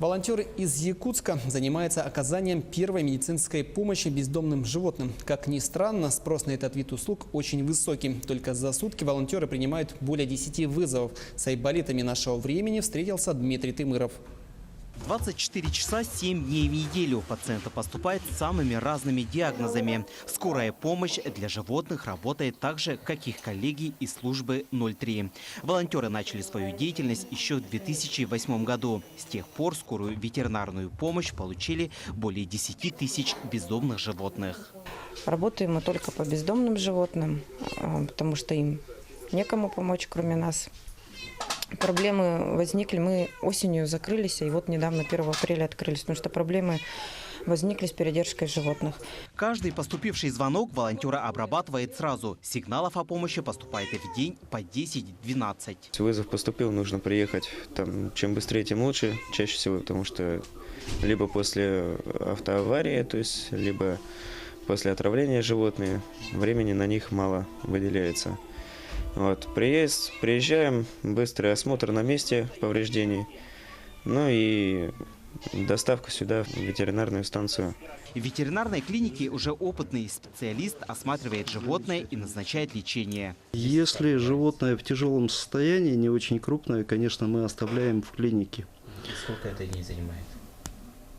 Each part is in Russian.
Волонтеры из Якутска занимаются оказанием первой медицинской помощи бездомным животным. Как ни странно, спрос на этот вид услуг очень высокий. Только за сутки волонтеры принимают более 10 вызовов. С айболитами нашего времени встретился Дмитрий Тымыров. 24 часа 7 дней в неделю пациенты поступают с самыми разными диагнозами. Скорая помощь для животных работает так же, как их коллеги из службы 03. Волонтеры начали свою деятельность еще в 2008 году. С тех пор скорую ветеринарную помощь получили более 10 тысяч бездомных животных. Работаем мы только по бездомным животным, потому что им некому помочь, кроме нас. Проблемы возникли, мы осенью закрылись, и вот недавно 1 апреля открылись, потому что проблемы возникли с передержкой животных. Каждый поступивший звонок волонтера обрабатывает сразу. Сигналов о помощи поступает в день по 10-12. Вызов поступил, нужно приехать. Чем быстрее, тем лучше, чаще всего, потому что либо после автоаварии, то есть либо после отравления животные, времени на них мало выделяется. Приезжаем, быстрый осмотр на месте повреждений, ну и доставка сюда, в ветеринарную станцию. В ветеринарной клинике уже опытный специалист осматривает животное и назначает лечение. Если животное в тяжелом состоянии, не очень крупное, конечно, мы оставляем в клинике. Сколько это дней занимает?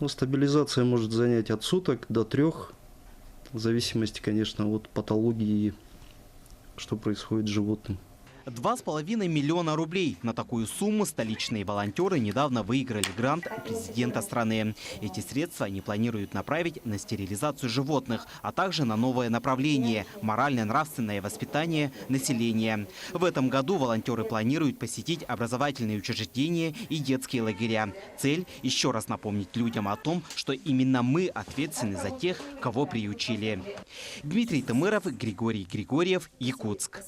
Стабилизация может занять от суток до 3, в зависимости, конечно, от патологии, что происходит с животным. 2,5 миллиона рублей. На такую сумму столичные волонтеры недавно выиграли грант президента страны. Эти средства они планируют направить на стерилизацию животных, а также на новое направление – морально-нравственное воспитание населения. В этом году волонтеры планируют посетить образовательные учреждения и детские лагеря. Цель – еще раз напомнить людям о том, что именно мы ответственны за тех, кого приучили. Дмитрий Тымыров, Григорий Григорьев, Якутск.